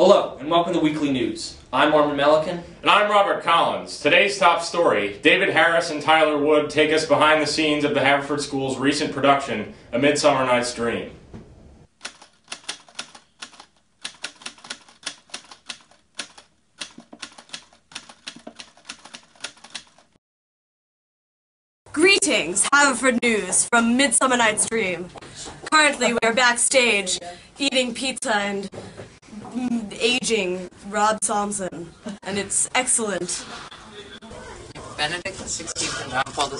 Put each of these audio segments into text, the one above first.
Hello, and welcome to Weekly News. I'm Armin Melican. And I'm Robert Collins. Today's top story, David Harris and Tyler Wood take us behind the scenes of the Haverford School's recent production, A Midsummer Night's Dream. Greetings, Haverford News from Midsummer Night's Dream. Currently, we're backstage eating pizza and aging Rob Thompson, and it's excellent. Benedict XVI and John Paul II.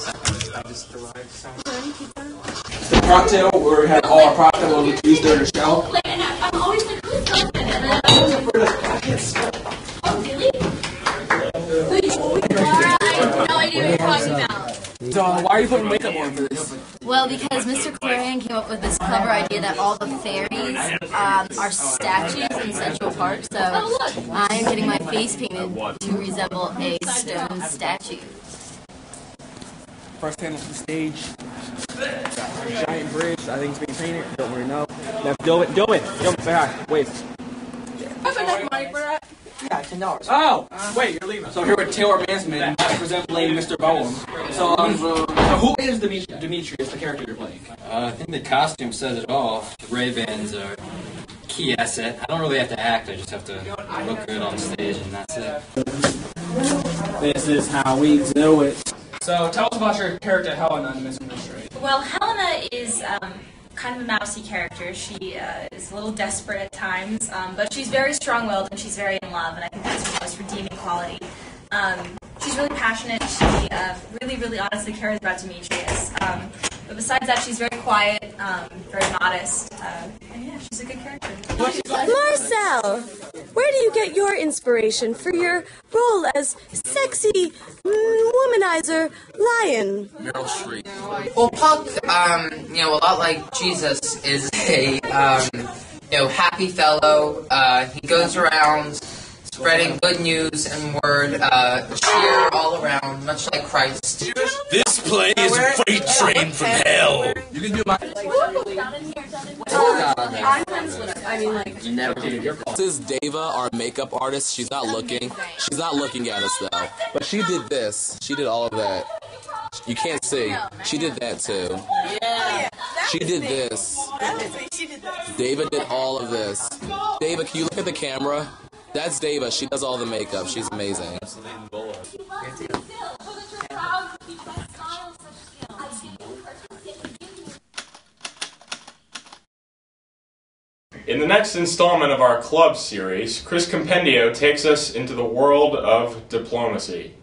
I just derived some. The cocktail, where we have all our cocktail on the juice during the show. I'm always like, who's Thompson? And then oh, really? I have no idea what you're talking about. So, why are you putting makeup on for this? Well, because Mr. Clarion came up with this clever idea that all the fairies are statues in Central Park, so I am getting my face painted to resemble a stone statue. First time off the stage. Giant bridge, I think it's being painted. Don't really know. Now, do it. Say hi. Wave. I have enough money for that. Yeah, $10. Oh! Wait, you're leaving. So here with Taylor Mansman, representing Mr. Bowen. So who is Demetrius, the character you're playing? I think the costume says it all. Ray-Bans are a key asset. I don't really have to act, I just have to look good on stage, and that's it. This is how we do it. So tell us about your character, Helena, in Miss Mystery. Well, Helena is kind of a mousy character. She is a little desperate at times, but she's very strong-willed and she's very in love, and I think that's her most redeeming quality. She's really passionate. She really honestly cares about Demetrius. But besides that, she's very quiet, very modest, and yeah, she's a good character. Marcel, where do you get your inspiration for your role as sexy womanizer lion? Meryl Streep. Well, Puck, a lot like Jesus, is a, happy fellow. He goes around spreading good news and word, cheer all around, much like Christ. This play is a freight train from hell. You can do my... This is Dava, our makeup artist. She's not looking. She's not looking at us, though. But she did this. She did all of that. You can't see. She did that, too. She did this. Dava did all of this. Dava, can you look at the camera? That's Dava. She does all the makeup. She's amazing. In the next installment of our club series, Chris Compendio takes us into the world of diplomacy.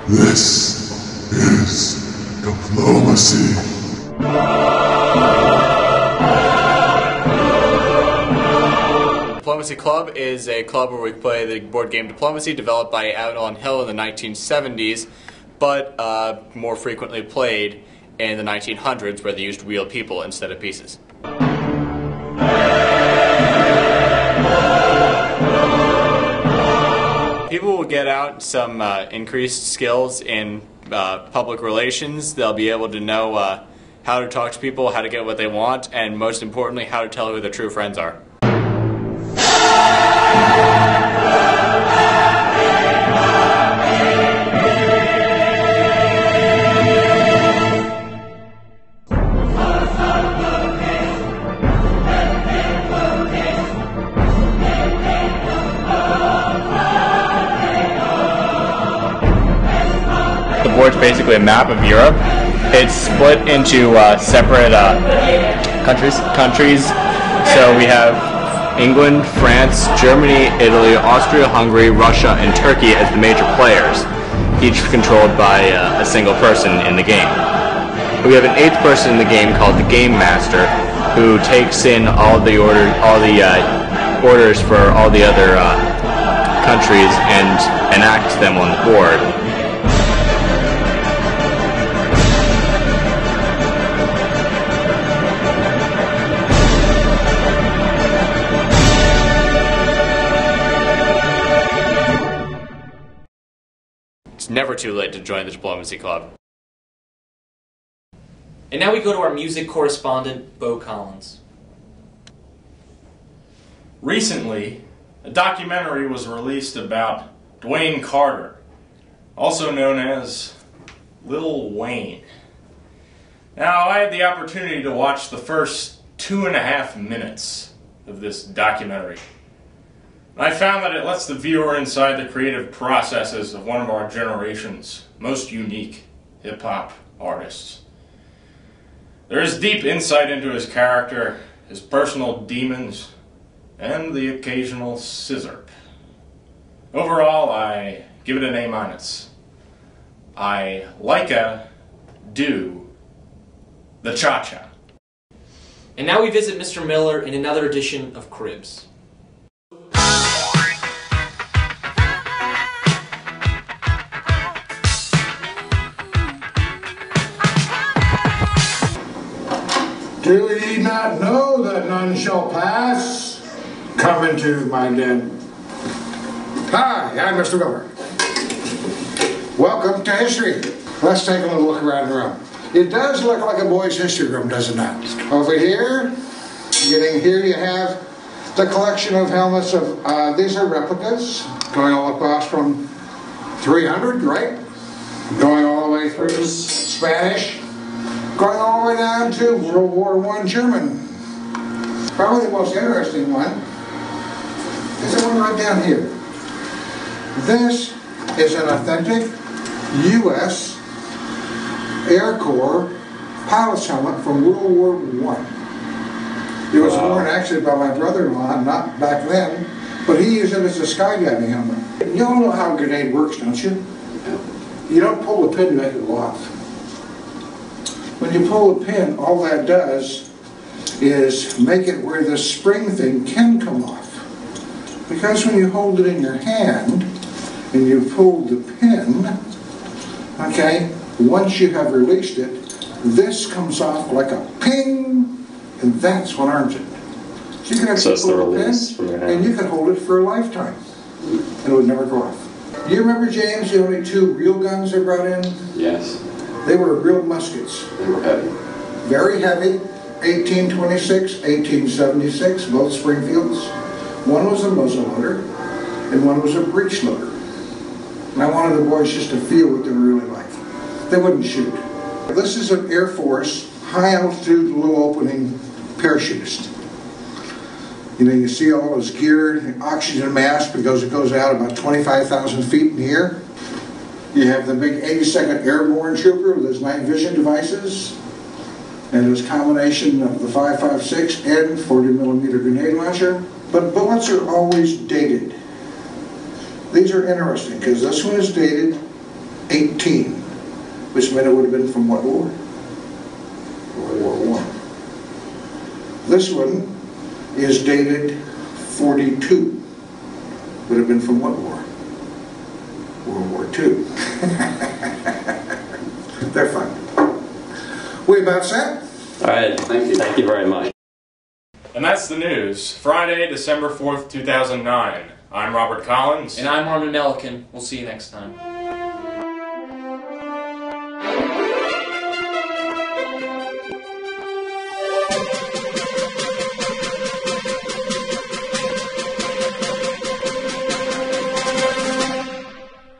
This is diplomacy. Diplomacy Club is a club where we play the board game Diplomacy, developed by Avalon Hill in the 1970s, but more frequently played in the 1900s, where they used real people instead of pieces. People will get out some increased skills in public relations. They'll be able to know how to talk to people, how to get what they want, and most importantly, how to tell who their true friends are. The board's basically a map of Europe. It's split into separate countries. So we have England, France, Germany, Italy, Austria, Hungary, Russia, and Turkey as the major players, each controlled by a single person in the game. We have an eighth person in the game called the Game Master, who takes in all the orders for all the other countries and enacts them on the board. never too late to join the Diplomacy Club. And now we go to our music correspondent, Bo Collins. Recently, a documentary was released about Dwayne Carter, also known as Lil Wayne. Now, I had the opportunity to watch the first 2.5 minutes of this documentary. And I found that it lets the viewer inside the creative processes of one of our generation's most unique hip-hop artists. There is deep insight into his character, his personal demons, and the occasional scissor. Overall, I give it an A-. I do the cha-cha. And now we visit Mr. Miller in another edition of Cribs. Do ye not know that none shall pass? Come into my den. Hi, I'm Mr. Miller. Welcome to history. Let's take a little look around the room. It does look like a boy's history room, does it not? Over here, getting here you have the collection of helmets of, these are replicas, going all across from 300, right? Going all the way through Spanish, going all the way down to World War I German. Probably the most interesting one is the one right down here. This is an authentic U.S. Air Corps pilot's helmet from World War I. It was worn actually by my brother-in-law, not back then, but he used it as a skydiving helmet. You all know how a grenade works, don't you? You don't pull the pin to make it go off. When you pull the pin, all that does is make it where the spring thing can come off. Because when you hold it in your hand and you pull the pin, okay, once you have released it, this comes off like a ping, and that's what arms it. So you can actually pull the pin, and you can hold it for a lifetime, and it would never go off. Do you remember, James, the only 2 real guns they brought in? Yes. They were real muskets. They were heavy. Very heavy. 1826, 1876, both Springfields. One was a muzzle loader, and one was a breech loader. And I wanted the boys just to feel what they were really like. They wouldn't shoot. This is an Air Force high altitude, low opening parachutist. You know, you see all his gear, the oxygen mask, because it goes out about 25,000 feet in the air. You have the big 82nd Airborne Trooper with his night vision devices and his combination of the 5.56 and 40mm grenade launcher. But bullets are always dated. These are interesting because this one is dated 18, which meant it would have been from what war? World War I. This one is dated 42. Would have been from what war? World War II. They're fun. We about set? All right, thank you. Thank you very much. And that's the news. Friday, December 4th, 2009. I'm Robert Collins. And I'm Armin Melican. We'll see you next time.